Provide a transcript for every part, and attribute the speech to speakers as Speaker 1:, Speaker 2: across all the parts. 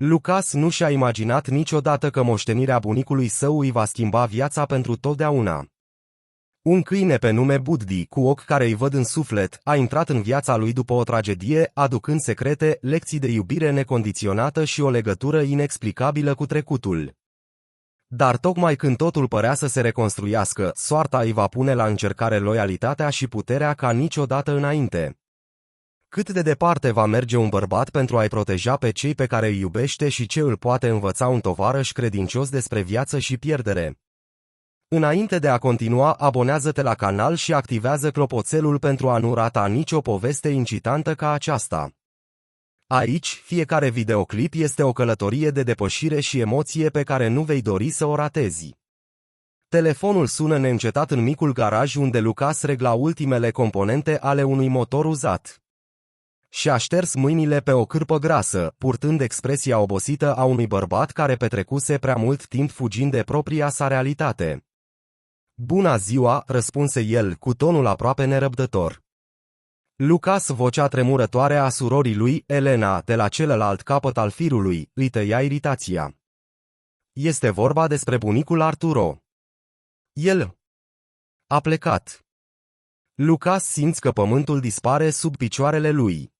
Speaker 1: Lucas nu și-a imaginat niciodată că moștenirea bunicului său îi va schimba viața pentru totdeauna. Un câine pe nume Buddy, cu ochi care îi văd în suflet, a intrat în viața lui după o tragedie, aducând secrete, lecții de iubire necondiționată și o legătură inexplicabilă cu trecutul. Dar tocmai când totul părea să se reconstruiască, soarta îi va pune la încercare loialitatea și puterea ca niciodată înainte. Cât de departe va merge un bărbat pentru a-i proteja pe cei pe care îi iubește și ce îl poate învăța un tovarăș credincios despre viață și pierdere? Înainte de a continua, abonează-te la canal și activează clopoțelul pentru a nu rata nicio poveste incitantă ca aceasta. Aici, fiecare videoclip este o călătorie de depășire și emoție pe care nu vei dori să o ratezi. Telefonul sună neîncetat în micul garaj unde Lucas regla ultimele componente ale unui motor uzat. Și-a șters mâinile pe o cârpă grasă, purtând expresia obosită a unui bărbat care petrecuse prea mult timp fugind de propria sa realitate. "Bună ziua," răspunse el, cu tonul aproape nerăbdător. Lucas, vocea tremurătoare a surorii lui, Elena, de la celălalt capăt al firului, îi tăia iritația. "Este vorba despre bunicul Arturo. El a plecat." Lucas simți că pământul dispare sub picioarele lui.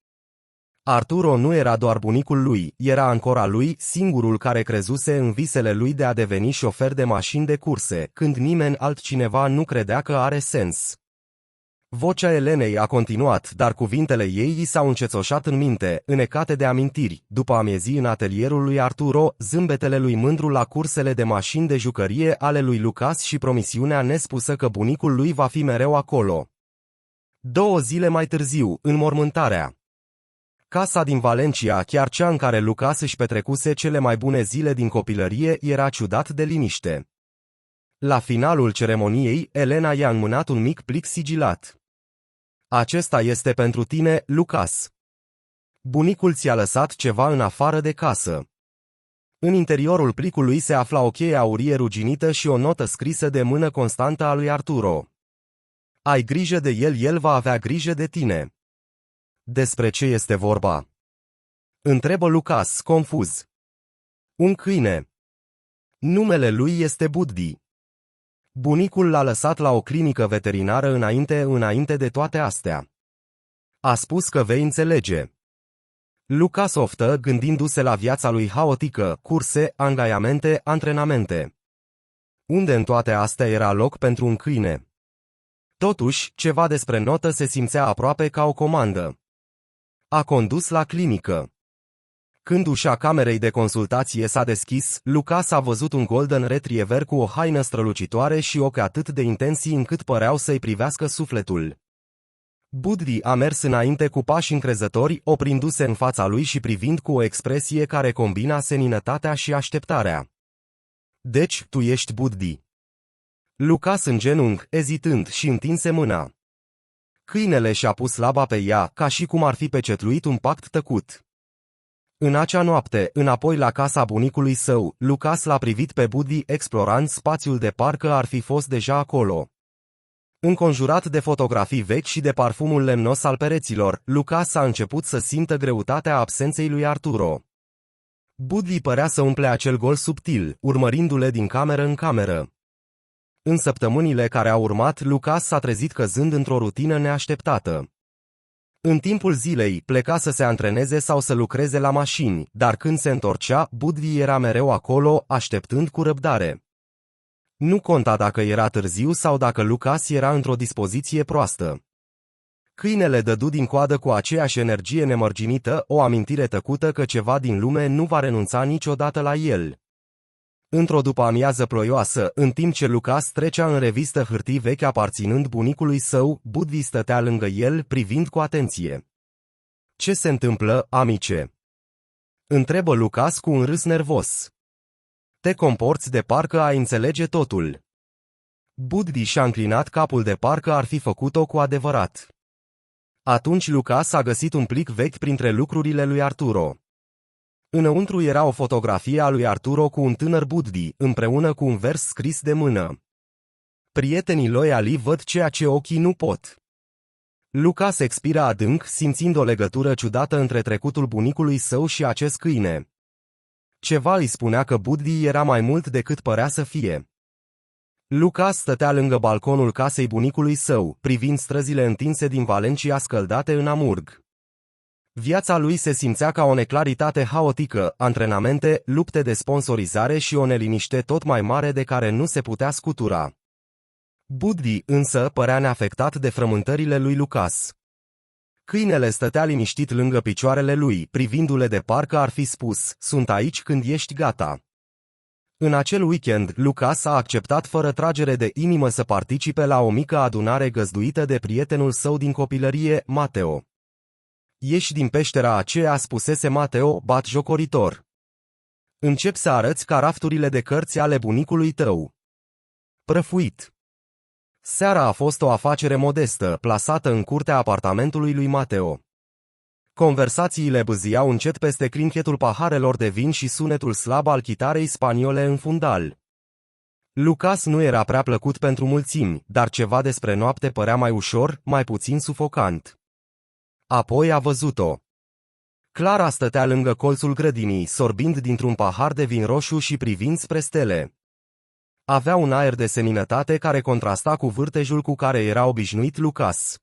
Speaker 1: Arturo nu era doar bunicul lui, era ancora lui, singurul care crezuse în visele lui de a deveni șofer de mașini de curse, când nimeni altcineva nu credea că are sens. Vocea Elenei a continuat, dar cuvintele ei i s-au încețoșat în minte, înecate de amintiri, după amiezii în atelierul lui Arturo, zâmbetele lui mândru la cursele de mașini de jucărie ale lui Lucas și promisiunea nespusă că bunicul lui va fi mereu acolo. 2 zile mai târziu, înmormântarea. Casa din Valencia, chiar cea în care Lucas își petrecuse cele mai bune zile din copilărie, era ciudat de liniște. La finalul ceremoniei, Elena i-a înmânat un mic plic sigilat. "Acesta este pentru tine, Lucas. Bunicul ți-a lăsat ceva în afară de casă." În interiorul plicului se afla o cheie aurie ruginită și o notă scrisă de mână constantă a lui Arturo. "Ai grijă de el, el va avea grijă de tine." "Despre ce este vorba?" întrebă Lucas, confuz. "Un câine. Numele lui este Buddy. Bunicul l-a lăsat la o clinică veterinară înainte de toate astea. A spus că vei înțelege." Lucas oftă, gândindu-se la viața lui haotică, curse, angajamente, antrenamente. Unde în toate astea era loc pentru un câine? Totuși, ceva despre notă se simțea aproape ca o comandă. A condus la clinică. Când ușa camerei de consultație s-a deschis, Lucas a văzut un golden retriever cu o haină strălucitoare și ochi atât de intensi încât păreau să-i privească sufletul. Buddy a mers înainte cu pași încrezători, oprindu-se în fața lui și privind cu o expresie care combina seninătatea și așteptarea. "Deci, tu ești Buddy." Lucas în genunchi, ezitând, și întinse mâna. Câinele și-a pus laba pe ea, ca și cum ar fi pecetluit un pact tăcut. În acea noapte, înapoi la casa bunicului său, Lucas l-a privit pe Buddy explorând spațiul de parcă ar fi fost deja acolo. Înconjurat de fotografii vechi și de parfumul lemnos al pereților, Lucas a început să simtă greutatea absenței lui Arturo. Buddy părea să umple acel gol subtil, urmărindu-le din cameră în cameră. În săptămânile care au urmat, Lucas s-a trezit căzând într-o rutină neașteptată. În timpul zilei, pleca să se antreneze sau să lucreze la mașini, dar când se întorcea, Buddy era mereu acolo, așteptând cu răbdare. Nu conta dacă era târziu sau dacă Lucas era într-o dispoziție proastă. Câinele dădu din coadă cu aceeași energie nemărginită, o amintire tăcută că ceva din lume nu va renunța niciodată la el. Într-o după-amiază ploioasă, în timp ce Lucas trecea în revistă hârtii vechi aparținând bunicului său, Buddy stătea lângă el, privind cu atenție. "Ce se întâmplă, amice?" întrebă Lucas cu un râs nervos. "Te comporți de parcă ai înțelege totul." Buddy și-a înclinat capul de parcă ar fi făcut-o cu adevărat. Atunci Lucas a găsit un plic vechi printre lucrurile lui Arturo. Înăuntru era o fotografie a lui Arturo cu un tânăr Buddy, împreună cu un vers scris de mână. "Prietenii loiali văd ceea ce ochii nu pot." Lucas expira adânc, simțind o legătură ciudată între trecutul bunicului său și acest câine. Ceva îi spunea că Buddy era mai mult decât părea să fie. Lucas stătea lângă balconul casei bunicului său, privind străzile întinse din Valencia scăldate în amurg. Viața lui se simțea ca o neclaritate haotică, antrenamente, lupte de sponsorizare și o neliniște tot mai mare de care nu se putea scutura. Buddy, însă, părea neafectat de frământările lui Lucas. Câinele stătea liniștit lângă picioarele lui, privindu-le de parcă ar fi spus, sunt aici când ești gata. În acel weekend, Lucas a acceptat fără tragere de inimă să participe la o mică adunare găzduită de prietenul său din copilărie, Mateo. Ieși din peștera aceea, spusese Mateo, batjocoritor. Încep să arăți ca rafturile de cărți ale bunicului tău. Prăfuit. Seara a fost o afacere modestă, plasată în curtea apartamentului lui Mateo. Conversațiile bâziau încet peste clinchetul paharelor de vin și sunetul slab al chitarei spaniole în fundal. Lucas nu era prea plăcut pentru mulțimi, dar ceva despre noapte părea mai ușor, mai puțin sufocant. Apoi a văzut-o. Clara stătea lângă colțul grădinii, sorbind dintr-un pahar de vin roșu și privind spre stele. Avea un aer de seninătate care contrasta cu vârtejul cu care era obișnuit Lucas.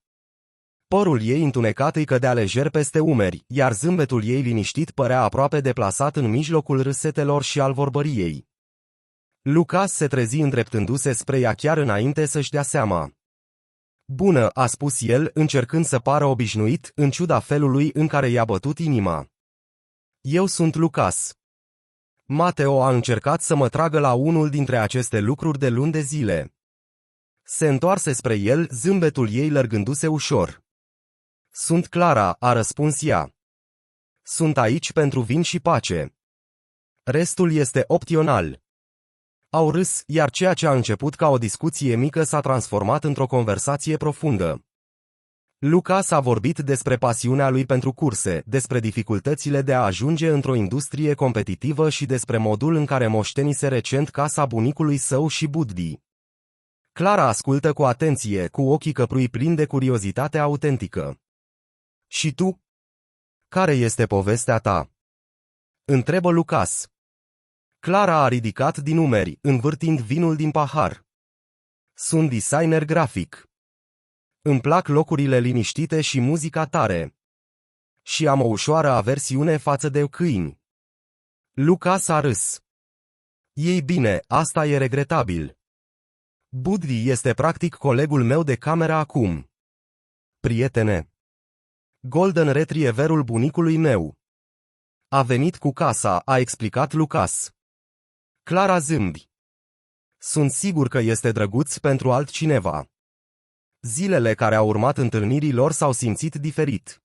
Speaker 1: Părul ei întunecat îi cădea lejer peste umeri, iar zâmbetul ei liniștit părea aproape deplasat în mijlocul râsetelor și al vorbăriei. Lucas se trezi îndreptându-se spre ea chiar înainte să-și dea seama. Bună, a spus el, încercând să pară obișnuit, în ciuda felului în care i-a bătut inima. Eu sunt Lucas. Mateo a încercat să mă tragă la unul dintre aceste lucruri de luni de zile. Se întoarse spre el, zâmbetul ei lărgându-se ușor. Sunt Clara, a răspuns ea. Sunt aici pentru vin și pace. Restul este opțional. Au râs, iar ceea ce a început ca o discuție mică s-a transformat într-o conversație profundă. Lucas a vorbit despre pasiunea lui pentru curse, despre dificultățile de a ajunge într-o industrie competitivă și despre modul în care moștenise recent casa bunicului său și Buddy. Clara ascultă cu atenție, cu ochii căprui plini de curiozitate autentică. Și tu? Care este povestea ta? Întrebă Lucas. Clara a ridicat din umeri, învârtind vinul din pahar. Sunt designer grafic. Îmi plac locurile liniștite și muzica tare. Și am o ușoară aversiune față de câini. Lucas a râs. Ei bine, asta e regretabil. Buddy este practic colegul meu de cameră acum. Prietene. Golden Retrieverul bunicului meu. A venit cu casa, a explicat Lucas. Clara zâmbi. Sunt sigur că este drăguț pentru altcineva. Zilele care au urmat întâlnirii lor s-au simțit diferit.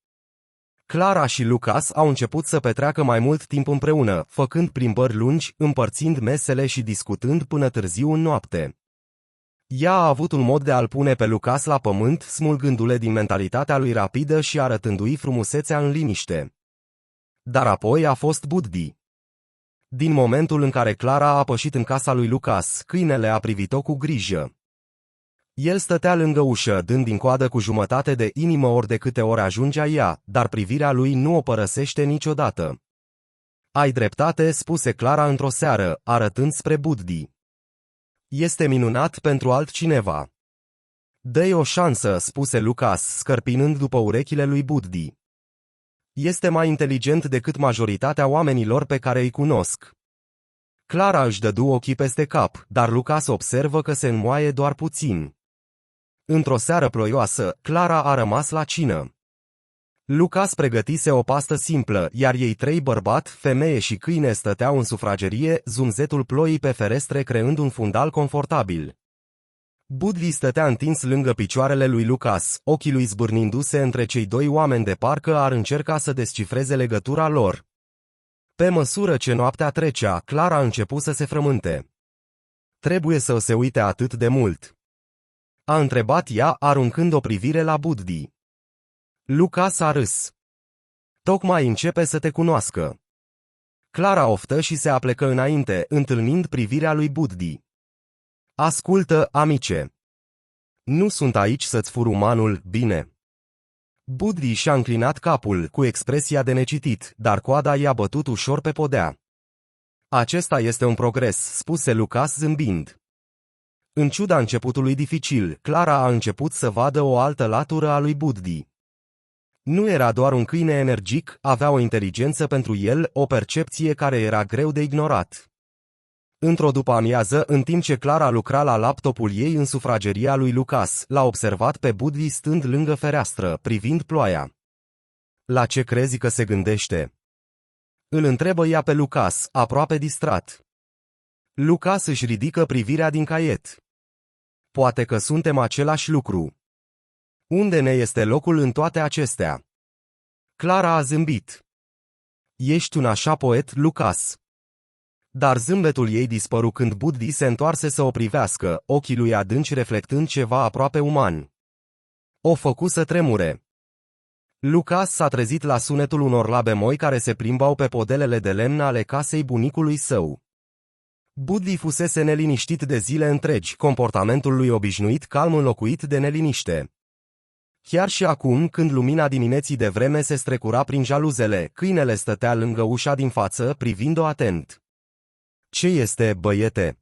Speaker 1: Clara și Lucas au început să petreacă mai mult timp împreună, făcând plimbări lungi, împărțind mesele și discutând până târziu în noapte. Ea a avut un mod de a-l pune pe Lucas la pământ, smulgându-le din mentalitatea lui rapidă și arătându-i frumusețea în liniște. Dar apoi a fost Buddy. Din momentul în care Clara a pășit în casa lui Lucas, câinele a privit-o cu grijă. El stătea lângă ușă, dând din coadă cu jumătate de inimă ori de câte ori ajungea ea, dar privirea lui nu o părăsește niciodată. Ai dreptate, spuse Clara într-o seară, arătând spre Buddy. Este minunat pentru altcineva. Dă-i o șansă, spuse Lucas, scărpinând după urechile lui Buddy. Este mai inteligent decât majoritatea oamenilor pe care îi cunosc. Clara își dădu ochii peste cap, dar Lucas observă că se înmoaie doar puțin. Într-o seară ploioasă, Clara a rămas la cină. Lucas pregătise o pastă simplă, iar ei trei, bărbat, femeie și câine, stăteau în sufragerie, zumzetul ploii pe ferestre creând un fundal confortabil. Buddy stătea întins lângă picioarele lui Lucas, ochii lui zbârnindu-se între cei doi oameni de parcă ar încerca să descifreze legătura lor. Pe măsură ce noaptea trecea, Clara a început să se frământe. Trebuie să se uite atât de mult? A întrebat ea, aruncând o privire la Buddy. Lucas a râs. Tocmai începe să te cunoască. Clara oftă și se aplecă înainte, întâlnind privirea lui Buddy. Ascultă, amice. Nu sunt aici să-ți fur umanul, bine. Buddy și-a înclinat capul, cu expresia de necitit, dar coada i-a bătut ușor pe podea. Acesta este un progres, spuse Lucas zâmbind. În ciuda începutului dificil, Clara a început să vadă o altă latură a lui Buddy. Nu era doar un câine energic, avea o inteligență pentru el, o percepție care era greu de ignorat. Într-o după-amiază, în timp ce Clara lucra la laptopul ei în sufrageria lui Lucas, l-a observat pe Buddy stând lângă fereastră, privind ploaia. La ce crezi că se gândește? Îl întrebă ea pe Lucas, aproape distrat. Lucas își ridică privirea din caiet. Poate că suntem același lucru. Unde ne este locul în toate acestea? Clara a zâmbit. Ești un așa poet, Lucas. Dar zâmbetul ei dispăru când Buddy se întoarse să o privească, ochii lui adânci reflectând ceva aproape uman. O făcu să tremure. Lucas s-a trezit la sunetul unor labe moi care se plimbau pe podelele de lemn ale casei bunicului său. Buddy fusese neliniștit de zile întregi, comportamentul lui obișnuit calm înlocuit de neliniște. Chiar și acum, când lumina dimineții de vreme se strecura prin jaluzele, câinele stătea lângă ușa din față, privind-o atent. Ce este, băiete?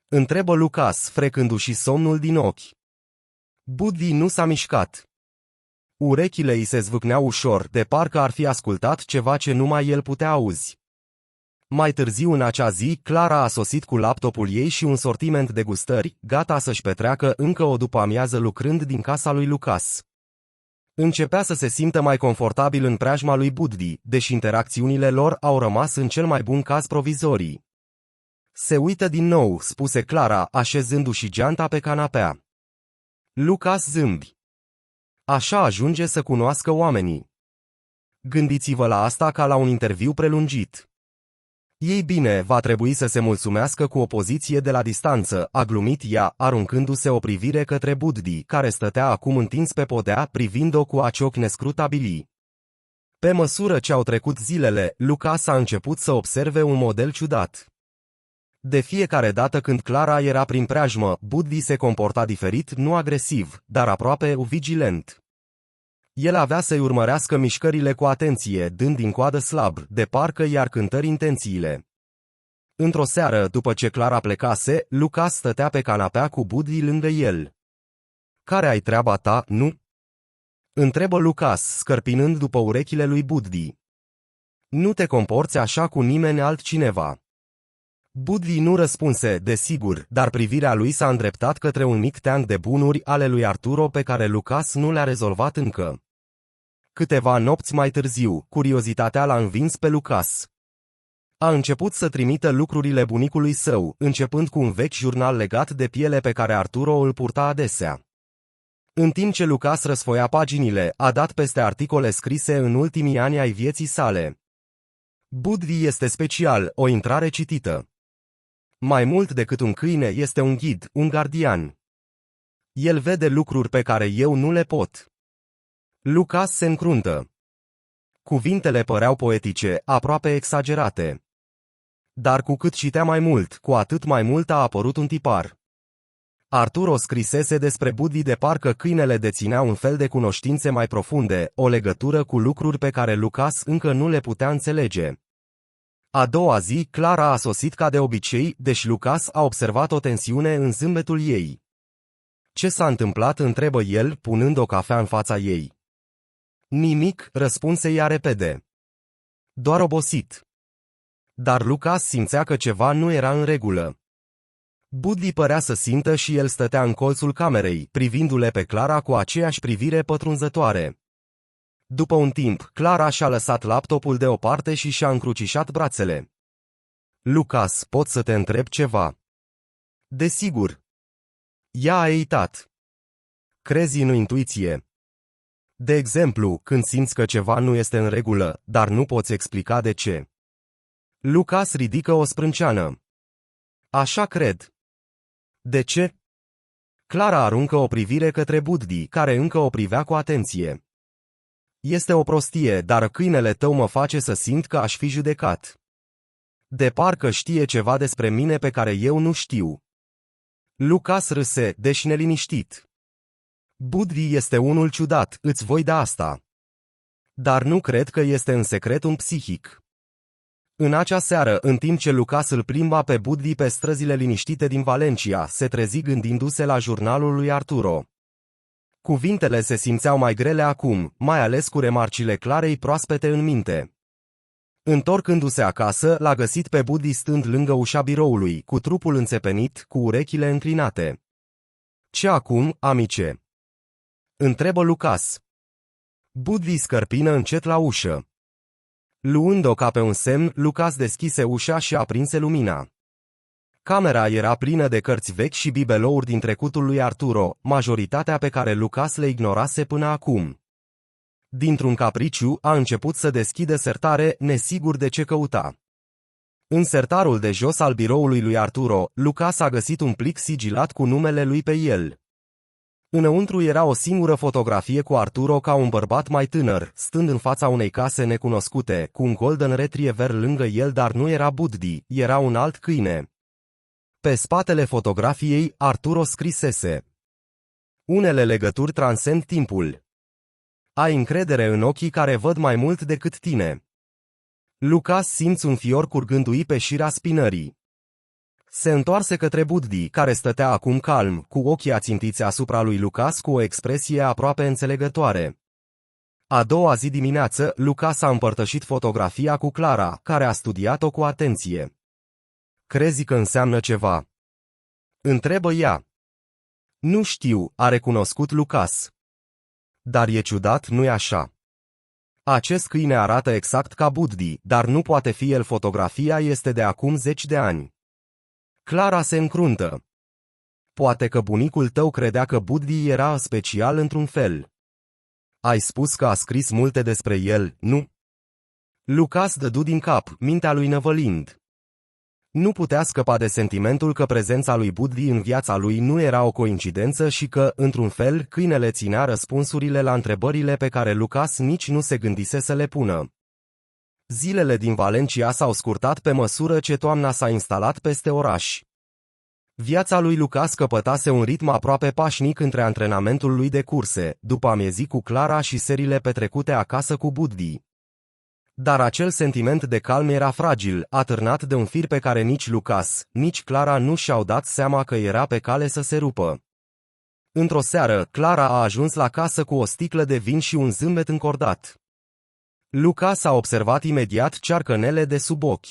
Speaker 1: Întrebă Lucas, frecându-și somnul din ochi. Buddy nu s-a mișcat. Urechile îi se zvâcneau ușor, de parcă ar fi ascultat ceva ce numai el putea auzi. Mai târziu în acea zi, Clara a sosit cu laptopul ei și un sortiment de gustări, gata să-și petreacă încă o după-amiază lucrând din casa lui Lucas. Începea să se simtă mai confortabil în preajma lui Buddy, deși interacțiunile lor au rămas în cel mai bun caz provizorii. Se uită din nou, spuse Clara, așezându-și geanta pe canapea. Lucas zâmbi. Așa ajunge să cunoască oamenii. Gândiți-vă la asta ca la un interviu prelungit. Ei bine, va trebui să se mulțumească cu o poziție de la distanță, a glumit ea, aruncându-se o privire către Buddy, care stătea acum întins pe podea, privind-o cu acei ochi nescrutabili. Pe măsură ce au trecut zilele, Lucas a început să observe un model ciudat. De fiecare dată când Clara era prin preajmă, Buddy se comporta diferit, nu agresiv, dar aproape vigilent. El avea să-i urmărească mișcările cu atenție, dând din coadă slab, de parcă i-ar cântări intențiile. Într-o seară, după ce Clara plecase, Lucas stătea pe canapea cu Buddy lângă el. Care ai treaba ta, nu? Întrebă Lucas, scărpinând după urechile lui Buddy. Nu te comporți așa cu nimeni altcineva. Buddy nu răspunse, desigur, dar privirea lui s-a îndreptat către un mic teanc de bunuri ale lui Arturo pe care Lucas nu le-a rezolvat încă. Câteva nopți mai târziu, curiozitatea l-a învins pe Lucas. A început să trimită lucrurile bunicului său, începând cu un vechi jurnal legat de piele pe care Arturo îl purta adesea. În timp ce Lucas răsfoia paginile, a dat peste articole scrise în ultimii ani ai vieții sale. Buddy este special, o intrare citită. Mai mult decât un câine, este un ghid, un gardian. El vede lucruri pe care eu nu le pot. Lucas se încruntă. Cuvintele păreau poetice, aproape exagerate. Dar cu cât citea mai mult, cu atât mai mult a apărut un tipar. Arturo scrisese despre Buddy de parcă câinele deținea un fel de cunoștințe mai profunde, o legătură cu lucruri pe care Lucas încă nu le putea înțelege. A doua zi, Clara a sosit ca de obicei, deși Lucas a observat o tensiune în zâmbetul ei. Ce s-a întâmplat, întrebă el, punând o cafea în fața ei. Nimic, răspunse ea repede. Doar obosit. Dar Lucas simțea că ceva nu era în regulă. Buddy părea să simtă și el stătea în colțul camerei, privindu-le pe Clara cu aceeași privire pătrunzătoare. După un timp, Clara și-a lăsat laptopul deoparte și și-a încrucișat brațele. Lucas, pot să te întreb ceva? Desigur. Ea a eitat. Crezi în intuiție? De exemplu, când simți că ceva nu este în regulă, dar nu poți explica de ce. Lucas ridică o sprânceană. Așa cred. De ce? Clara aruncă o privire către Buddy, care încă o privea cu atenție. Este o prostie, dar câinele tău mă face să simt că aș fi judecat. De parcă știe ceva despre mine pe care eu nu știu. Lucas râse, deși neliniștit. Buddy este unul ciudat, îți voi da asta. Dar nu cred că este în secret un psihic. În acea seară, în timp ce Lucas îl plimba pe Buddy pe străzile liniștite din Valencia, se trezi gândindu-se la jurnalul lui Arturo. Cuvintele se simțeau mai grele acum, mai ales cu remarcile Clarei proaspete în minte. Întorcându-se acasă, l-a găsit pe Buddy stând lângă ușa biroului, cu trupul înțepenit, cu urechile înclinate. Ce acum, amice?" întrebă Lucas. Buddy scărpină încet la ușă. Luând-o ca pe un semn, Lucas deschise ușa și aprinse lumina. Camera era plină de cărți vechi și bibelouri din trecutul lui Arturo, majoritatea pe care Lucas le ignorase până acum. Dintr-un capriciu, a început să deschidă sertare, nesigur de ce căuta. În sertarul de jos al biroului lui Arturo, Lucas a găsit un plic sigilat cu numele lui pe el. Înăuntru era o singură fotografie cu Arturo ca un bărbat mai tânăr, stând în fața unei case necunoscute, cu un golden retriever lângă el, dar nu era Buddy, era un alt câine. Pe spatele fotografiei, Arturo scrisese: "Unele legături transcend timpul. Ai încredere în ochii care văd mai mult decât tine." Lucas simți un fior curgându-i pe șira spinării. Se întoarse către Buddy, care stătea acum calm, cu ochii ațintiți asupra lui Lucas cu o expresie aproape înțelegătoare. A doua zi dimineață, Lucas a împărtășit fotografia cu Clara, care a studiat-o cu atenție. "Crezi că înseamnă ceva?" întrebă ea. "Nu știu," a recunoscut Lucas. "Dar e ciudat, nu-i așa? Acest câine arată exact ca Buddy, dar nu poate fi el, fotografia este de acum 10 de ani." Clara se încruntă. "Poate că bunicul tău credea că Buddy era special într-un fel. Ai spus că a scris multe despre el, nu?" Lucas dădu din cap, mintea lui năvălind. Nu putea scăpa de sentimentul că prezența lui Buddy în viața lui nu era o coincidență și că, într-un fel, câinele ținea răspunsurile la întrebările pe care Lucas nici nu se gândise să le pună. Zilele din Valencia s-au scurtat pe măsură ce toamna s-a instalat peste oraș. Viața lui Lucas căpătase un ritm aproape pașnic între antrenamentul lui de curse, după amiezii cu Clara și serile petrecute acasă cu Buddy. Dar acel sentiment de calm era fragil, atârnat de un fir pe care nici Lucas, nici Clara nu și-au dat seama că era pe cale să se rupă. Într-o seară, Clara a ajuns la casă cu o sticlă de vin și un zâmbet încordat. Lucas a observat imediat cearcănele de sub ochi.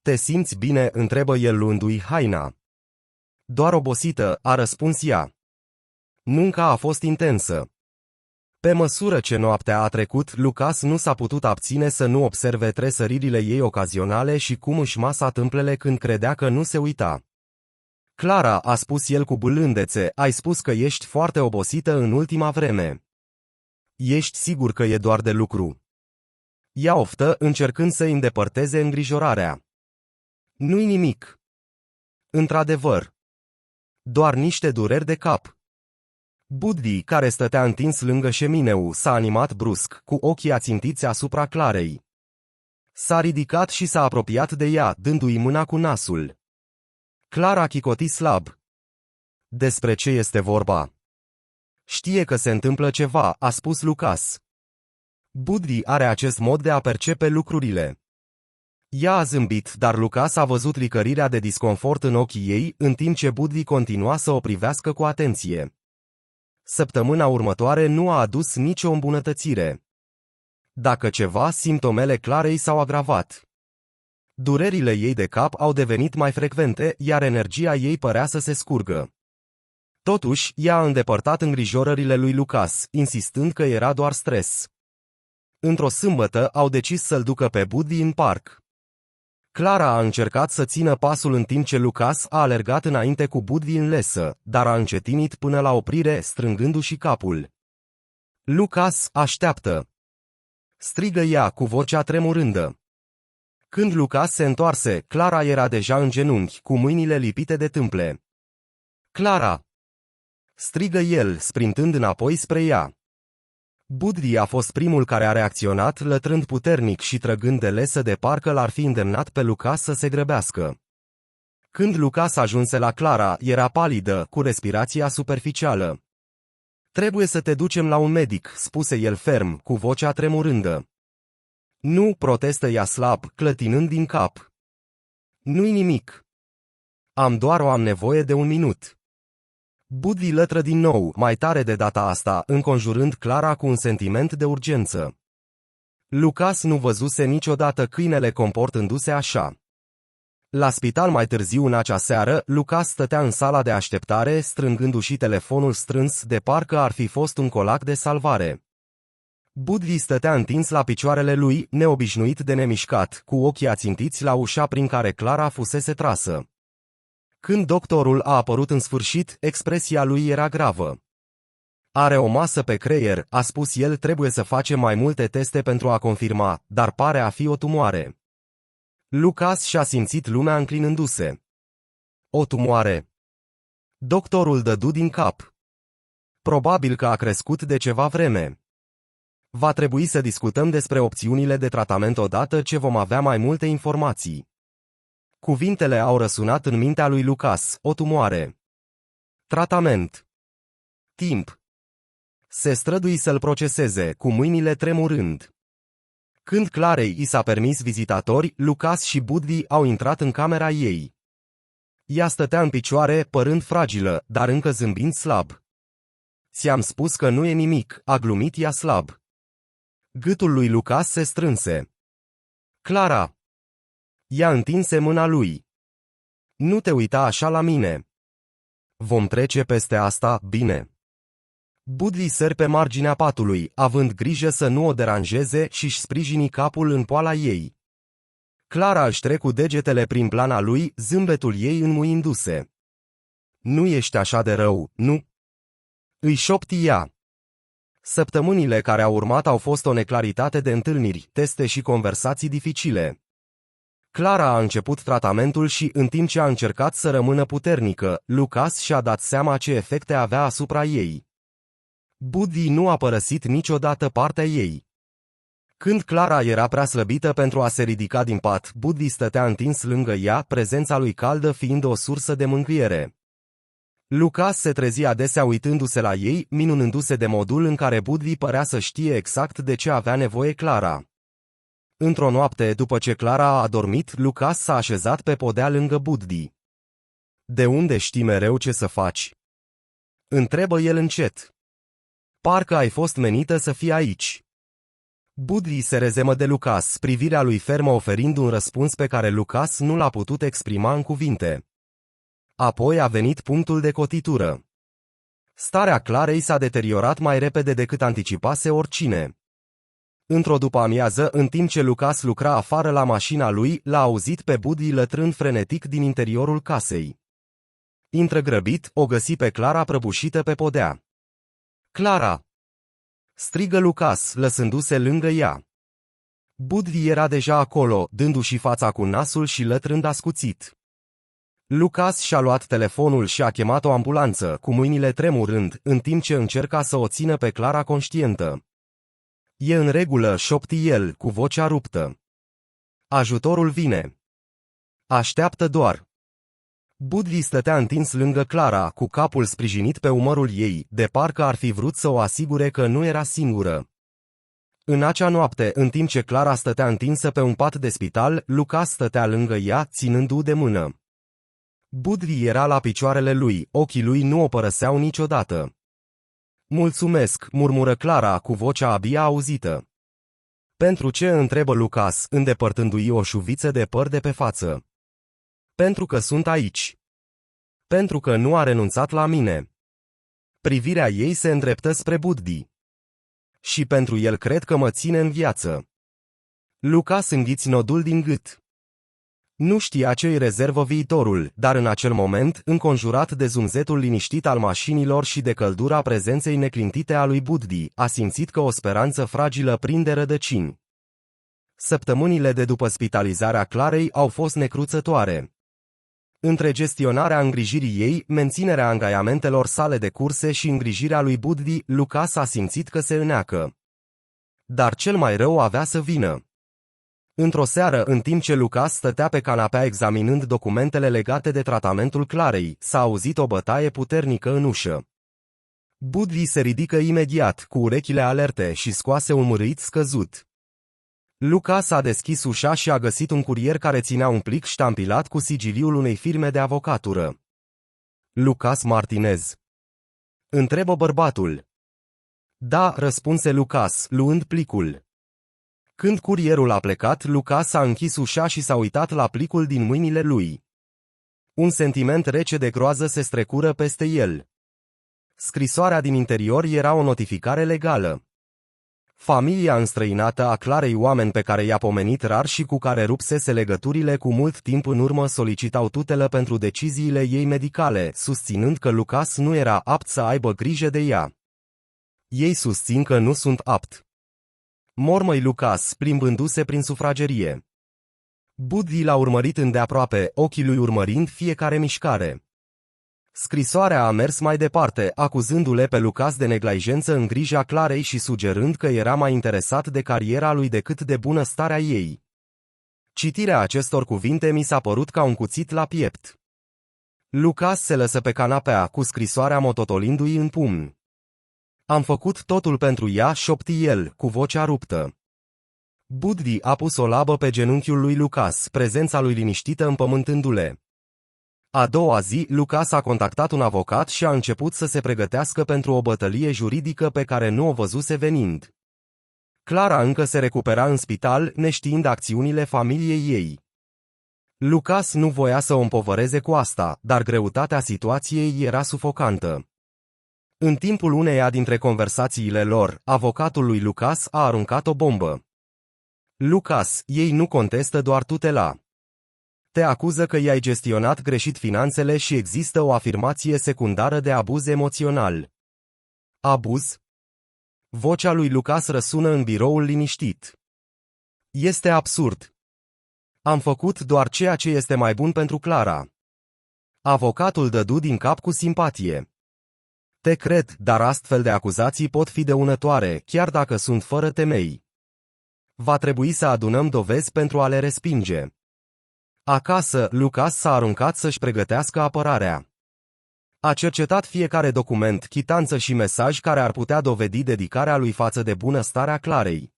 Speaker 1: "Te simți bine?" întrebă el luându-i haina. "Doar obosită," a răspuns ea. Munca a fost intensă. Pe măsură ce noaptea a trecut, Lucas nu s-a putut abține să nu observe tresăririle ei ocazionale și cum își masa tâmplele când credea că nu se uita. "Clara," a spus el cu bâlândețe, "ai spus că ești foarte obosită în ultima vreme. Ești sigur că e doar de lucru?" Ea oftă, încercând să îi îndepărteze îngrijorarea. "Nu-i nimic. Într-adevăr. Doar niște dureri de cap." Buddy, care stătea întins lângă șemineu, s-a animat brusc, cu ochii ațintiți asupra Clarei. S-a ridicat și s-a apropiat de ea, dându-i mâna cu nasul. Clara chicoti slab. "Despre ce este vorba?" "Știe că se întâmplă ceva," a spus Lucas. "Buddy are acest mod de a percepe lucrurile." Ea a zâmbit, dar Lucas a văzut licărirea de disconfort în ochii ei, în timp ce Buddy continua să o privească cu atenție. Săptămâna următoare nu a adus nicio îmbunătățire. Dacă ceva, simptomele Clarei s-au agravat. Durerile ei de cap au devenit mai frecvente, iar energia ei părea să se scurgă. Totuși, ea a îndepărtat îngrijorările lui Lucas, insistând că era doar stres. Într-o sâmbătă au decis să-l ducă pe Buddy în parc. Clara a încercat să țină pasul în timp ce Lucas a alergat înainte cu Buddy în lesă, dar a încetinit până la oprire, strângându-și capul. "Lucas, așteaptă!" strigă ea cu vocea tremurândă. Când Lucas se întoarse, Clara era deja în genunchi, cu mâinile lipite de tâmple. "Clara!" strigă el, sprintând înapoi spre ea. Buddy a fost primul care a reacționat, lătrând puternic și trăgând de lesă de parcă l-ar fi îndemnat pe Lucas să se grăbească. Când Lucas ajunse la Clara, era palidă, cu respirația superficială. "Trebuie să te ducem la un medic," spuse el ferm, cu vocea tremurândă. Nu, protestă ea slab, clătinând din cap. Nu-i nimic. Am nevoie de un minut. Buddy lătră din nou, mai tare de data asta, înconjurând Clara cu un sentiment de urgență. Lucas nu văzuse niciodată câinele comportându-se așa. La spital mai târziu în acea seară, Lucas stătea în sala de așteptare, strângându-și telefonul strâns de parcă ar fi fost un colac de salvare. Buddy stătea întins la picioarele lui, neobișnuit de nemișcat, cu ochii ațintiți la ușa prin care Clara fusese trasă. Când doctorul a apărut în sfârșit, expresia lui era gravă. Are o masă pe creier, a spus el, trebuie să facem mai multe teste pentru a confirma, dar pare a fi o tumoare. Lucas și-a simțit lumea înclinându-se. O tumoare. Doctorul dădu din cap. Probabil că a crescut de ceva vreme. Va trebui să discutăm despre opțiunile de tratament odată ce vom avea mai multe informații. Cuvintele au răsunat în mintea lui Lucas, o tumoare. Tratament. Timp. Se strădui să-l proceseze, cu mâinile tremurând. Când Clarei i s-a permis vizitatori, Lucas și Buddy au intrat în camera ei. Ea stătea în picioare, părând fragilă, dar încă zâmbind slab. Ți-am spus că nu e nimic, a glumit ea slab. Gâtul lui Lucas se strânse. Clara. Ea întinse mâna lui. Nu te uita așa la mine. Vom trece peste asta, bine. Buddy sări pe marginea patului, având grijă să nu o deranjeze și-și sprijini capul în poala ei. Clara își trecu degetele prin plana lui, zâmbetul ei înmuindu-se. Nu ești așa de rău, nu? Îi șopti ea. Săptămânile care au urmat au fost o neclaritate de întâlniri, teste și conversații dificile. Clara a început tratamentul și, în timp ce a încercat să rămână puternică, Lucas și-a dat seama ce efecte avea asupra ei. Buddy nu a părăsit niciodată partea ei. Când Clara era prea slăbită pentru a se ridica din pat, Buddy stătea întins lângă ea, prezența lui caldă fiind o sursă de mângâiere. Lucas se trezia adesea uitându-se la ei, minunându-se de modul în care Buddy părea să știe exact de ce avea nevoie Clara. Într-o noapte, după ce Clara a adormit, Lucas s-a așezat pe podea lângă Buddy. De unde știi mereu ce să faci? Întrebă el încet. Parcă ai fost menită să fii aici. Buddy se rezemă de Lucas, privirea lui fermă oferind un răspuns pe care Lucas nu l-a putut exprima în cuvinte. Apoi a venit punctul de cotitură. Starea Clarei s-a deteriorat mai repede decât anticipase oricine. Într-o după-amiază, în timp ce Lucas lucra afară la mașina lui, l-a auzit pe Buddy lătrând frenetic din interiorul casei. Intră grăbit, o găsi pe Clara prăbușită pe podea. Clara! Strigă Lucas, lăsându-se lângă ea. Buddy era deja acolo, dându-și fața cu nasul și lătrând ascuțit. Lucas și-a luat telefonul și a chemat o ambulanță, cu mâinile tremurând, în timp ce încerca să o țină pe Clara conștientă. E în regulă, șopti el, cu vocea ruptă. Ajutorul vine. Așteaptă doar. Buddy stătea întins lângă Clara, cu capul sprijinit pe umărul ei, de parcă ar fi vrut să o asigure că nu era singură. În acea noapte, în timp ce Clara stătea întinsă pe un pat de spital, Lucas stătea lângă ea, ținându-o de mână. Buddy era la picioarele lui, ochii lui nu o părăseau niciodată. Mulțumesc, murmură Clara cu vocea abia auzită. Pentru ce, întrebă Lucas, îndepărtându-i o șuviță de păr de pe față. Pentru că sunt aici. Pentru că nu a renunțat la mine. Privirea ei se îndreptă spre Buddy. Și pentru el cred că mă ține în viață. Lucas înghiți nodul din gât. Nu știa ce îi rezervă viitorul, dar în acel moment, înconjurat de zumzetul liniștit al mașinilor și de căldura prezenței neclintite a lui Buddy, a simțit că o speranță fragilă prinde rădăcini. Săptămânile de după spitalizarea Clarei au fost necruțătoare. Între gestionarea îngrijirii ei, menținerea angajamentelor sale de curse și îngrijirea lui Buddy, Lucas a simțit că se îneacă. Dar cel mai rău avea să vină. Într-o seară, în timp ce Lucas stătea pe canapea examinând documentele legate de tratamentul Clarei, s-a auzit o bătaie puternică în ușă. Buddy se ridică imediat, cu urechile alerte, și scoase un mârâit scăzut. Lucas a deschis ușa și a găsit un curier care ținea un plic ștampilat cu sigiliul unei firme de avocatură. Lucas Martinez. Întrebă bărbatul. Da, răspunse Lucas, luând plicul. Când curierul a plecat, Lucas a închis ușa și s-a uitat la plicul din mâinile lui. Un sentiment rece de groază se strecură peste el. Scrisoarea din interior era o notificare legală. Familia înstrăinată a Clarei, oameni pe care i-a pomenit rar și cu care rupsese legăturile cu mult timp în urmă, solicitau tutelă pentru deciziile ei medicale, susținând că Lucas nu era apt să aibă grijă de ea. Ei susțin că nu sunt apt. Mormăi Lucas, plimbându-se prin sufragerie. Buddy l-a urmărit îndeaproape, ochii lui urmărind fiecare mișcare. Scrisoarea a mers mai departe, acuzându-le pe Lucas de neglijență în grija Clarei și sugerând că era mai interesat de cariera lui decât de bunăstarea ei. Citirea acestor cuvinte mi s-a părut ca un cuțit la piept. Lucas se lăsă pe canapea, cu scrisoarea mototolindu-i în pumn. Am făcut totul pentru ea, șopti el, cu vocea ruptă. Buddy a pus o labă pe genunchiul lui Lucas, prezența lui liniștită împământându-le. A doua zi, Lucas a contactat un avocat și a început să se pregătească pentru o bătălie juridică pe care nu o văzuse venind. Clara încă se recupera în spital, neștiind acțiunile familiei ei. Lucas nu voia să o împovăreze cu asta, dar greutatea situației era sufocantă. În timpul uneia dintre conversațiile lor, avocatul lui Lucas a aruncat o bombă. Lucas, ei nu contestă doar tutela. Te acuză că i-ai gestionat greșit finanțele și există o afirmație secundară de abuz emoțional. Abuz? Vocea lui Lucas răsună în biroul liniștit. Este absurd. Am făcut doar ceea ce este mai bun pentru Clara. Avocatul dădu din cap cu simpatie. Te cred, dar astfel de acuzații pot fi dăunătoare, chiar dacă sunt fără temei. Va trebui să adunăm dovezi pentru a le respinge. Acasă, Lucas s-a aruncat să-și pregătească apărarea. A cercetat fiecare document, chitanță și mesaj care ar putea dovedi dedicarea lui față de bunăstarea Clarei.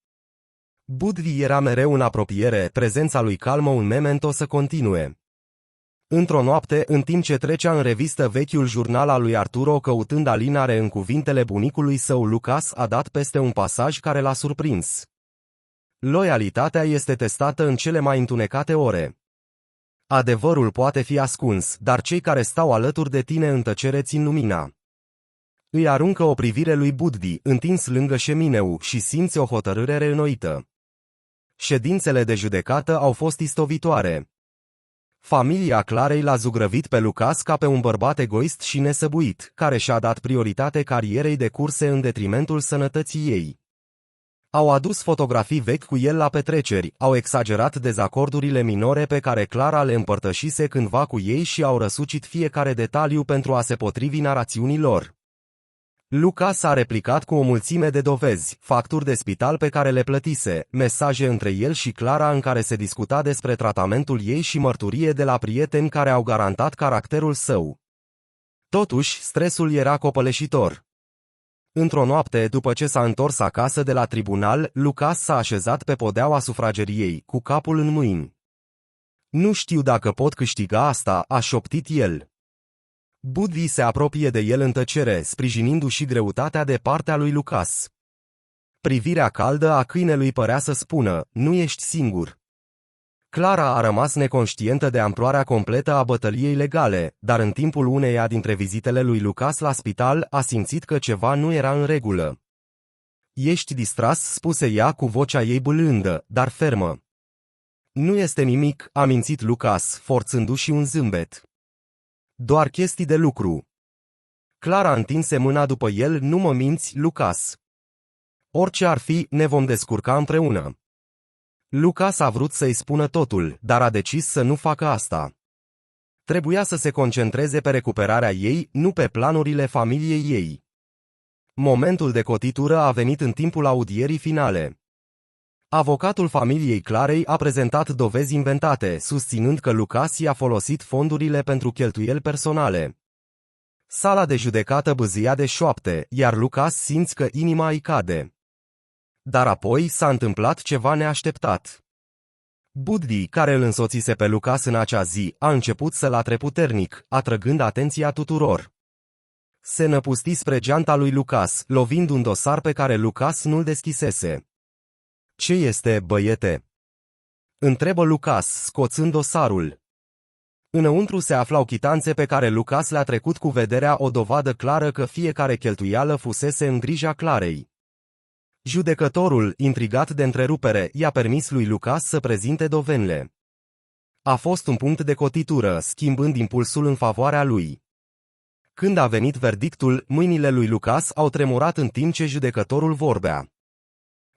Speaker 1: Buddy era mereu în apropiere, prezența lui calmă un memento să continue. Într-o noapte, în timp ce trecea în revistă vechiul jurnal al lui Arturo căutând alinare în cuvintele bunicului său, Lucas a dat peste un pasaj care l-a surprins. Loialitatea este testată în cele mai întunecate ore. Adevărul poate fi ascuns, dar cei care stau alături de tine în tăcere țin lumina. Îi aruncă o privire lui Buddy, întins lângă șemineu, și simți o hotărâre reînnoită. Ședințele de judecată au fost istovitoare. Familia Clarei l-a zugrăvit pe Lucas ca pe un bărbat egoist și nesăbuit, care și-a dat prioritate carierei de curse în detrimentul sănătății ei. Au adus fotografii vechi cu el la petreceri, au exagerat dezacordurile minore pe care Clara le împărtășise cândva cu ei și au răsucit fiecare detaliu pentru a se potrivi narațiunii lor. Lucas a replicat cu o mulțime de dovezi, facturi de spital pe care le plătise, mesaje între el și Clara în care se discuta despre tratamentul ei și mărturie de la prieteni care au garantat caracterul său. Totuși, stresul era copăleșitor. Într-o noapte, după ce s-a întors acasă de la tribunal, Lucas s-a așezat pe podeaua sufrageriei, cu capul în mâini. Nu știu dacă pot câștiga asta, a șoptit el. Buddy se apropie de el în tăcere, sprijinindu-și greutatea de partea lui Lucas. Privirea caldă a câinelui părea să spună, nu ești singur. Clara a rămas neconștientă de amploarea completă a bătăliei legale, dar în timpul uneia dintre vizitele lui Lucas la spital a simțit că ceva nu era în regulă. Ești distras, spuse ea cu vocea ei bâlândă, dar fermă. Nu este nimic, a mințit Lucas, forțându-și un zâmbet. Doar chestii de lucru. Clara întinse mâna după el, nu mă minți, Lucas. Orice ar fi, ne vom descurca împreună. Lucas a vrut să-i spună totul, dar a decis să nu facă asta. Trebuia să se concentreze pe recuperarea ei, nu pe planurile familiei ei. Momentul de cotitură a venit în timpul audierii finale. Avocatul familiei Clarei a prezentat dovezi inventate, susținând că Lucas i-a folosit fondurile pentru cheltuieli personale. Sala de judecată bâzâia de șoapte, iar Lucas simți că inima îi cade. Dar apoi s-a întâmplat ceva neașteptat. Buddy, care îl însoțise pe Lucas în acea zi, a început să latre puternic, atrăgând atenția tuturor. Se năpusti spre geanta lui Lucas, lovind un dosar pe care Lucas nu-l deschisese. "Ce este, băiete?" întrebă Lucas, scoțând dosarul. Înăuntru se aflau chitanțe pe care Lucas le-a trecut cu vederea, o dovadă clară că fiecare cheltuială fusese în grija Clarei. Judecătorul, intrigat de întrerupere, i-a permis lui Lucas să prezinte dovezile. A fost un punct de cotitură, schimbând impulsul în favoarea lui. Când a venit verdictul, mâinile lui Lucas au tremurat în timp ce judecătorul vorbea.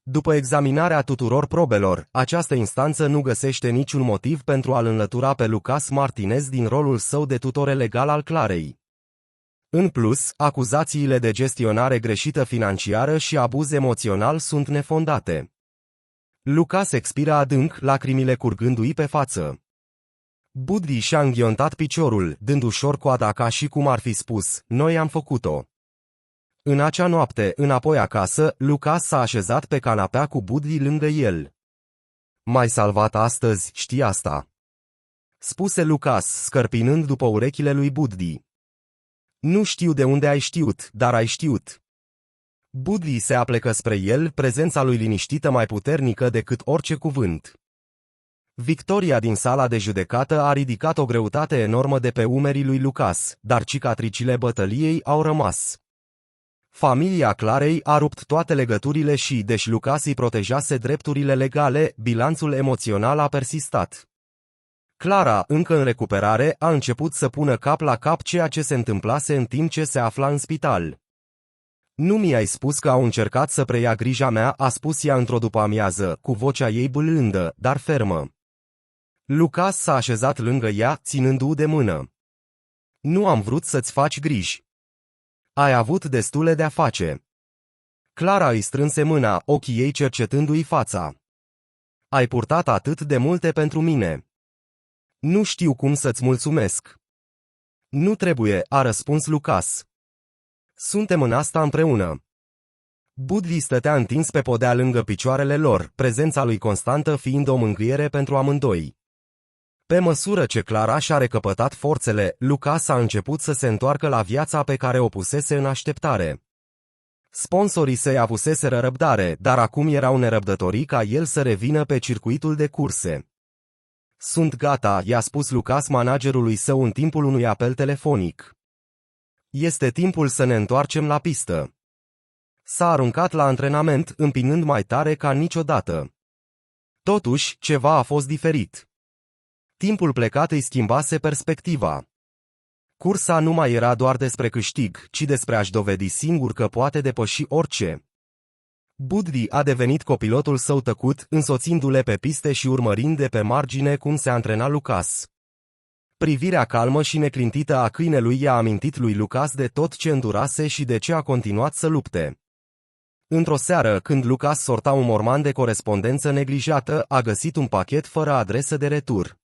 Speaker 1: După examinarea tuturor probelor, această instanță nu găsește niciun motiv pentru a-l înlătura pe Lucas Martinez din rolul său de tutore legal al Clarei. În plus, acuzațiile de gestionare greșită financiară și abuz emoțional sunt nefondate. Lucas expiră adânc, lacrimile curgându-i pe față. Buddy și-a înghiontat piciorul, dând ușor coada ca și cum ar fi spus, "Noi am făcut-o." În acea noapte, înapoi acasă, Lucas s-a așezat pe canapea cu Buddy lângă el. "M-ai salvat astăzi, știi asta?" spuse Lucas, scărpinând după urechile lui Buddy. "Nu știu de unde ai știut, dar ai știut." Buddy se aplecă spre el, prezența lui liniștită mai puternică decât orice cuvânt. Victoria din sala de judecată a ridicat o greutate enormă de pe umerii lui Lucas, dar cicatricile bătăliei au rămas. Familia Clarei a rupt toate legăturile și, deși Lucas îi protejase drepturile legale, bilanțul emoțional a persistat. Clara, încă în recuperare, a început să pună cap la cap ceea ce se întâmplase în timp ce se afla în spital. "Nu mi-ai spus că au încercat să preia grija mea," a spus ea într-o după-amiază, cu vocea ei blândă, dar fermă. Lucas s-a așezat lângă ea, ținându-o de mână. "Nu am vrut să-ți faci griji. Ai avut destule de-a face." Clara îi strânse mâna, ochii ei cercetându-i fața. "Ai purtat atât de multe pentru mine. Nu știu cum să-ți mulțumesc." "Nu trebuie," a răspuns Lucas. "Suntem în asta împreună." Buddy stătea întins pe podea lângă picioarele lor, prezența lui constantă fiind o mângâiere pentru amândoi. Pe măsură ce Clara și-a recăpătat forțele, Lucas a început să se întoarcă la viața pe care o pusese în așteptare. Sponsorii săi avuseseră răbdare, dar acum erau nerăbdătorii ca el să revină pe circuitul de curse. "Sunt gata," i-a spus Lucas managerului său în timpul unui apel telefonic. "Este timpul să ne întoarcem la pistă." S-a aruncat la antrenament, împingând mai tare ca niciodată. Totuși, ceva a fost diferit. Timpul plecat îi schimbase perspectiva. Cursa nu mai era doar despre câștig, ci despre a-și dovedi singur că poate depăși orice. Buddy a devenit copilotul său tăcut, însoțindu-le pe piste și urmărind de pe margine cum se antrena Lucas. Privirea calmă și neclintită a câinelui i-a amintit lui Lucas de tot ce îndurase și de ce a continuat să lupte. Într-o seară, când Lucas sorta un morman de corespondență neglijată, a găsit un pachet fără adresă de retur.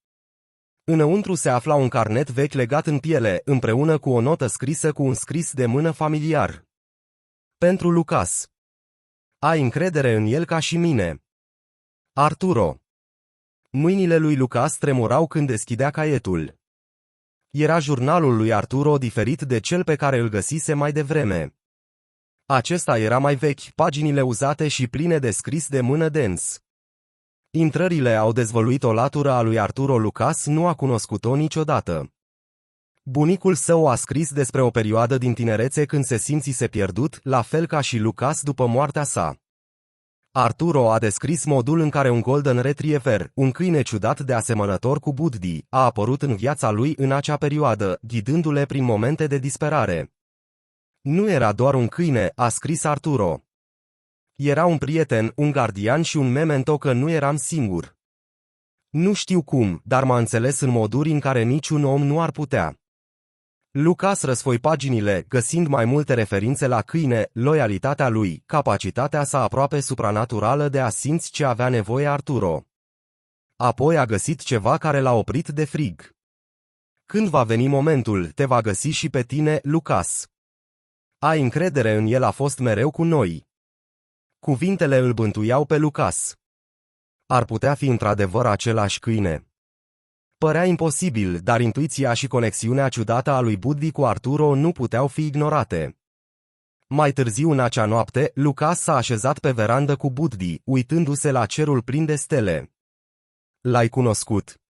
Speaker 1: Înăuntru se afla un carnet vechi legat în piele, împreună cu o notă scrisă cu un scris de mână familiar. "Pentru Lucas. Ai încredere în el ca și mine. Arturo." Mâinile lui Lucas tremurau când deschidea caietul. Era jurnalul lui Arturo diferit de cel pe care îl găsise mai devreme. Acesta era mai vechi, paginile uzate și pline de scris de mână dens. Intrările au dezvăluit o latură a lui Arturo Lucas nu a cunoscut-o niciodată. Bunicul său a scris despre o perioadă din tinerețe când se simțise pierdut, la fel ca și Lucas după moartea sa. Arturo a descris modul în care un Golden Retriever, un câine ciudat de asemănător cu Buddy, a apărut în viața lui în acea perioadă, ghidându-le prin momente de disperare. "Nu era doar un câine," a scris Arturo. "Era un prieten, un gardian și un memento că nu eram singur. Nu știu cum, dar m-a înțeles în moduri în care niciun om nu ar putea." Lucas răsfoi paginile, găsind mai multe referințe la câine, loialitatea lui, capacitatea sa aproape supranaturală de a simți ce avea nevoie Arturo. Apoi a găsit ceva care l-a oprit de frig. "Când va veni momentul, te va găsi și pe tine, Lucas. Ai încredere în el, a fost mereu cu noi. Cuvintele îl bântuiau pe Lucas. Ar putea fi într-adevăr același câine. Părea imposibil, dar intuiția și conexiunea ciudată a lui Buddy cu Arturo nu puteau fi ignorate. Mai târziu în acea noapte, Lucas s-a așezat pe verandă cu Buddy, uitându-se la cerul plin de stele. L-ai cunoscut?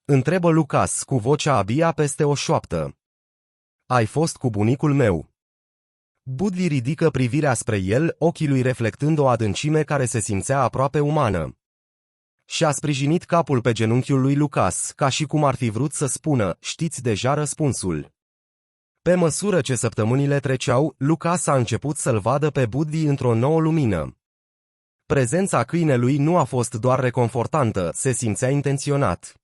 Speaker 1: Întrebă Lucas cu vocea abia peste o șoaptă. Ai fost cu bunicul meu. Buddy ridică privirea spre el, ochii lui reflectând o adâncime care se simțea aproape umană. Și-a sprijinit capul pe genunchiul lui Lucas, ca și cum ar fi vrut să spună, știți deja răspunsul. Pe măsură ce săptămânile treceau, Lucas a început să-l vadă pe Buddy într-o nouă lumină. Prezența câinelui nu a fost doar reconfortantă, se simțea intenționat.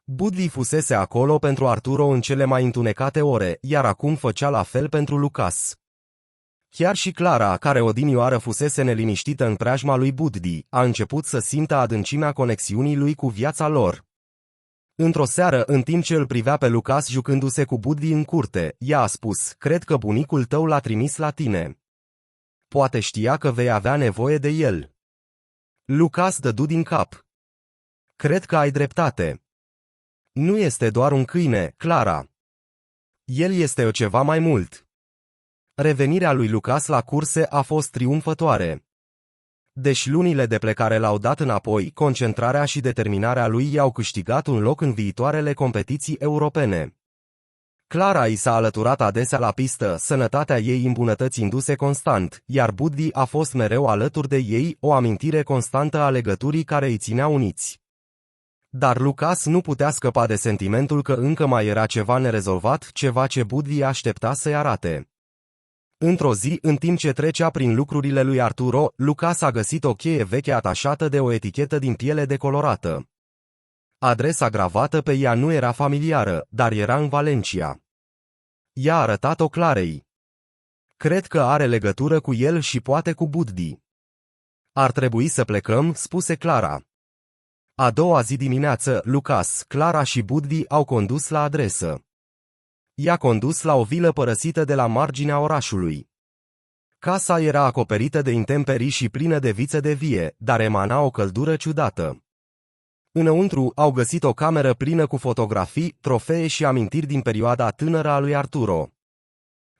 Speaker 1: Buddy fusese acolo pentru Arturo în cele mai întunecate ore, iar acum făcea la fel pentru Lucas. Chiar și Clara, care odinioară fusese neliniștită în preajma lui Buddy, a început să simtă adâncimea conexiunii lui cu viața lor. Într-o seară, în timp ce îl privea pe Lucas jucându-se cu Buddy în curte, ea a spus, cred că bunicul tău l-a trimis la tine. Poate știa că vei avea nevoie de el. Lucas dădu din cap. Cred că ai dreptate. Nu este doar un câine, Clara. El este ceva mai mult. Revenirea lui Lucas la curse a fost triumfătoare. Deși lunile de plecare l-au dat înapoi, concentrarea și determinarea lui i-au câștigat un loc în viitoarele competiții europene. Clara i s-a alăturat adesea la pistă, sănătatea ei îmbunătățindu-se constant, iar Buddy a fost mereu alături de ei, o amintire constantă a legăturii care îi ținea uniți. Dar Lucas nu putea scăpa de sentimentul că încă mai era ceva nerezolvat, ceva ce Buddy aștepta să-i arate. Într-o zi, în timp ce trecea prin lucrurile lui Arturo, Lucas a găsit o cheie veche atașată de o etichetă din piele decolorată. Adresa gravată pe ea nu era familiară, dar era în Valencia. I-a arătat-o Clarei. Cred că are legătură cu el și poate cu Buddy. Ar trebui să plecăm, spuse Clara. A doua zi dimineață, Lucas, Clara și Buddy au condus la adresă. I-a condus la o vilă părăsită de la marginea orașului. Casa era acoperită de intemperii și plină de vițe de vie, dar emana o căldură ciudată. Înăuntru au găsit o cameră plină cu fotografii, trofee și amintiri din perioada tânără a lui Arturo.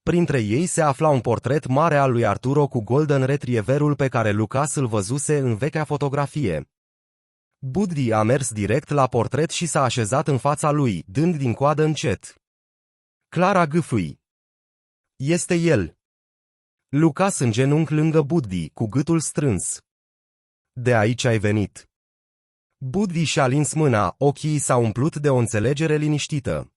Speaker 1: Printre ei se afla un portret mare al lui Arturo cu Golden Retrieverul pe care Lucas îl văzuse în vechea fotografie. Buddy a mers direct la portret și s-a așezat în fața lui, dând din coadă încet. Clara gâfâi. Este el. Lucas în genunchi lângă Buddy, cu gâtul strâns. De aici ai venit. Buddy și-a lins mâna, ochii s-au umplut de o înțelegere liniștită.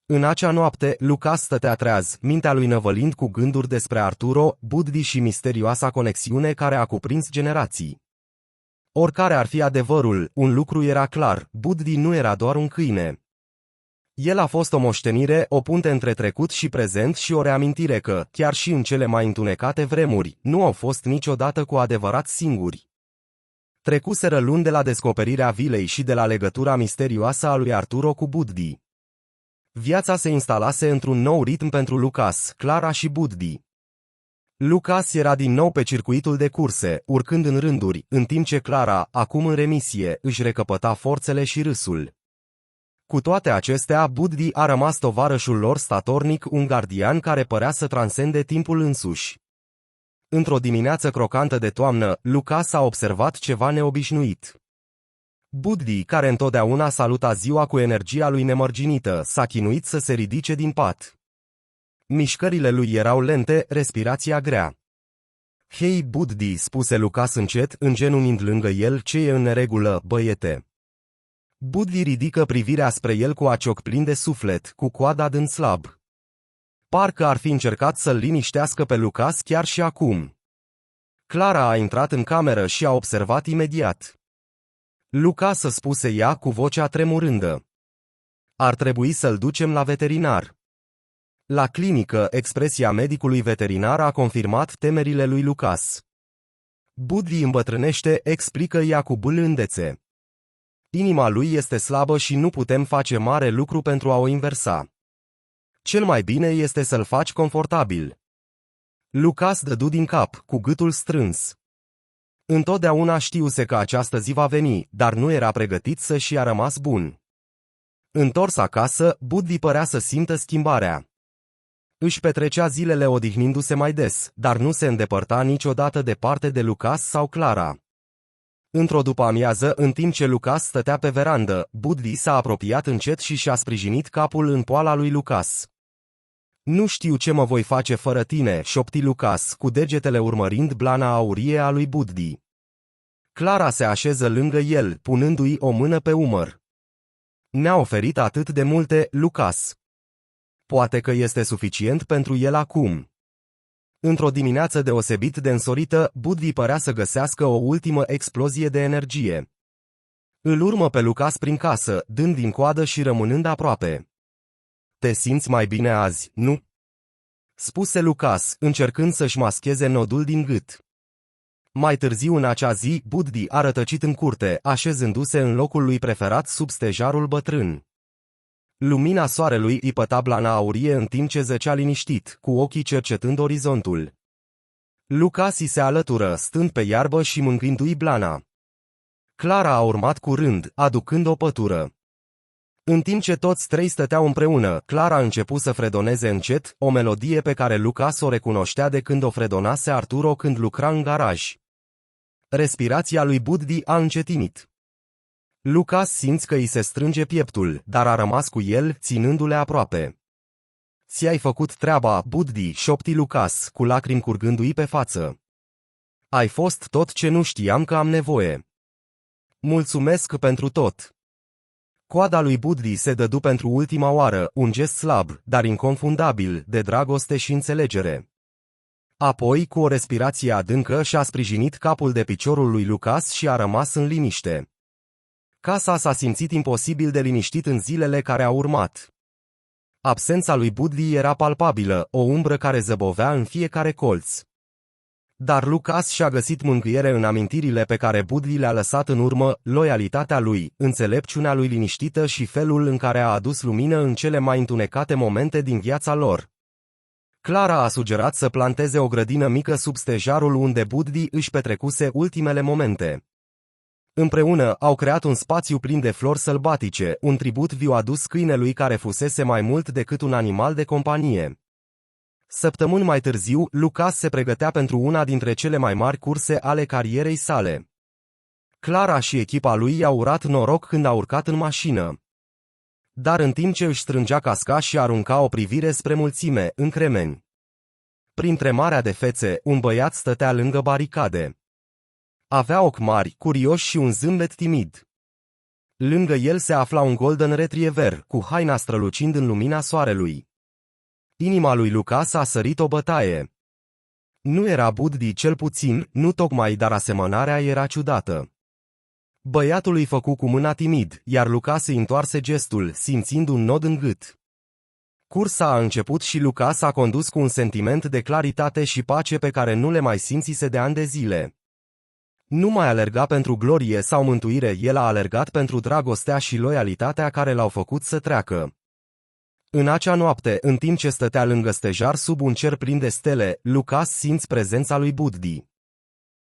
Speaker 1: În acea noapte, Lucas stătea treaz, mintea lui năvălind cu gânduri despre Arturo, Buddy și misterioasa conexiune care a cuprins generații. Oricare ar fi adevărul, un lucru era clar, Buddy nu era doar un câine. El a fost o moștenire, o punte între trecut și prezent și o reamintire că, chiar și în cele mai întunecate vremuri, nu au fost niciodată cu adevărat singuri. Trecuseră luni de la descoperirea vilei și de la legătura misterioasă a lui Arturo cu Buddy. Viața se instalase într-un nou ritm pentru Lucas, Clara și Buddy. Lucas era din nou pe circuitul de curse, urcând în rânduri, în timp ce Clara, acum în remisie, își recăpăta forțele și râsul. Cu toate acestea, Buddy a rămas tovarășul lor statornic, un gardian care părea să transcende timpul însuși. Într-o dimineață crocantă de toamnă, Lucas a observat ceva neobișnuit. Buddy, care întotdeauna saluta ziua cu energia lui nemărginită, s-a chinuit să se ridice din pat. Mișcările lui erau lente, respirația grea. Hei, Buddy, spuse Lucas încet, îngenunchind lângă el, ce e în neregulă, băiete? Buddy ridică privirea spre el cu acioc plin de suflet, cu coada dând slab. Parcă ar fi încercat să-l liniștească pe Lucas chiar și acum. Clara a intrat în cameră și a observat imediat. Lucas, spuse ea cu vocea tremurândă. Ar trebui să-l ducem la veterinar. La clinică, expresia medicului veterinar a confirmat temerile lui Lucas. Buddy îmbătrânește, explică ea cu blândețe. Inima lui este slabă și nu putem face mare lucru pentru a o inversa. Cel mai bine este să-l faci confortabil. Lucas dădu din cap, cu gâtul strâns. Întotdeauna știuse că această zi va veni, dar nu era pregătit să-și a rămas bun. Întors acasă, Buddy părea să simtă schimbarea. Își petrecea zilele odihnindu-se mai des, dar nu se îndepărta niciodată departe de Lucas sau Clara. Într-o după-amiază, în timp ce Lucas stătea pe verandă, Buddy s-a apropiat încet și și-a sprijinit capul în poala lui Lucas. Nu știu ce mă voi face fără tine, șopti Lucas, cu degetele urmărind blana aurie a lui Buddy. Clara se așeză lângă el, punându-i o mână pe umăr. Ne-a oferit atât de multe, Lucas. Poate că este suficient pentru el acum. Într-o dimineață deosebit de însorită, Buddy părea să găsească o ultimă explozie de energie. Îl urmă pe Lucas prin casă, dând din coadă și rămânând aproape. Te simți mai bine azi, nu? Spuse Lucas, încercând să-și mascheze nodul din gât. Mai târziu în acea zi, Buddy a rătăcit în curte, așezându-se în locul lui preferat sub stejarul bătrân. Lumina soarelui îi păta blana aurie în timp ce zăcea liniștit, cu ochii cercetând orizontul. Lucas îi se alătură, stând pe iarbă și mângâindu-i blana. Clara a urmat curând, aducând o pătură. În timp ce toți trei stăteau împreună, Clara a început să fredoneze încet, o melodie pe care Lucas o recunoștea de când o fredonase Arturo când lucra în garaj. Respirația lui Buddy a încetinit. Lucas simți că îi se strânge pieptul, dar a rămas cu el, ținându-le aproape. Ți-ai făcut treaba, Buddy, șopti Lucas, cu lacrimi curgându-i pe față. Ai fost tot ce nu știam că am nevoie. Mulțumesc pentru tot. Coada lui Buddy se dădu pentru ultima oară, un gest slab, dar inconfundabil, de dragoste și înțelegere. Apoi, cu o respirație adâncă, și-a sprijinit capul de piciorul lui Lucas și a rămas în liniște. Casa s-a simțit imposibil de liniștit în zilele care au urmat. Absența lui Buddy era palpabilă, o umbră care zăbovea în fiecare colț. Dar Lucas și-a găsit mângâiere în amintirile pe care Buddy le-a lăsat în urmă, loialitatea lui, înțelepciunea lui liniștită și felul în care a adus lumină în cele mai întunecate momente din viața lor. Clara a sugerat să planteze o grădină mică sub stejarul unde Buddy își petrecuse ultimele momente. Împreună au creat un spațiu plin de flori sălbatice, un tribut viu adus câinelui care fusese mai mult decât un animal de companie. Săptămâni mai târziu, Lucas se pregătea pentru una dintre cele mai mari curse ale carierei sale. Clara și echipa lui i-au urat noroc când a urcat în mașină. Dar în timp ce își strângea casca și arunca o privire spre mulțime, în cremeni. Printre marea de fețe, un băiat stătea lângă baricade. Avea ochi mari, curioși și un zâmbet timid. Lângă el se afla un golden retriever, cu haina strălucind în lumina soarelui. Inima lui Lucas a sărit o bătaie. Nu era Buddy, cel puțin, nu tocmai, dar asemănarea era ciudată. Băiatul îi făcu cu mâna timid, iar Lucas îi întoarse gestul, simțind un nod în gât. Cursa a început și Lucas a condus cu un sentiment de claritate și pace pe care nu le mai simțise de ani de zile. Nu mai alerga pentru glorie sau mântuire, el a alergat pentru dragostea și loialitatea care l-au făcut să treacă. În acea noapte, în timp ce stătea lângă stejar sub un cer plin de stele, Lucas simți prezența lui Buddy.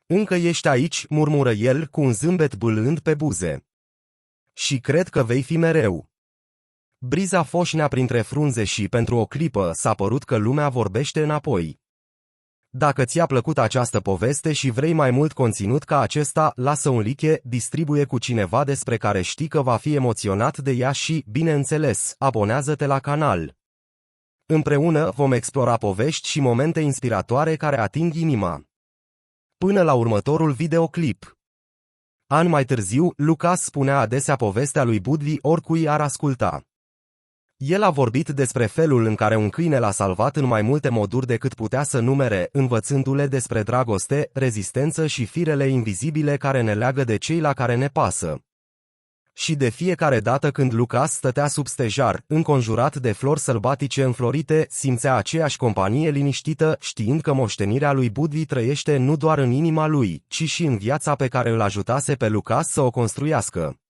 Speaker 1: Încă ești aici, murmură el, cu un zâmbet bâlând pe buze. Și cred că vei fi mereu. Briza foșnea printre frunze și, pentru o clipă, s-a părut că lumea vorbește înapoi. Dacă ți-a plăcut această poveste și vrei mai mult conținut ca acesta, lasă un like, distribuie cu cineva despre care știi că va fi emoționat de ea și, bineînțeles, abonează-te la canal. Împreună vom explora povești și momente inspiratoare care ating inima. Până la următorul videoclip. Ani mai târziu, Lucas spunea adesea povestea lui Buddy oricui ar asculta. El a vorbit despre felul în care un câine l-a salvat în mai multe moduri decât putea să numere, învățându-le despre dragoste, rezistență și firele invizibile care ne leagă de cei la care ne pasă. Și de fiecare dată când Lucas stătea sub stejar, înconjurat de flori sălbatice înflorite, simțea aceeași companie liniștită, știind că moștenirea lui Buddy trăiește nu doar în inima lui, ci și în viața pe care îl ajutase pe Lucas să o construiască.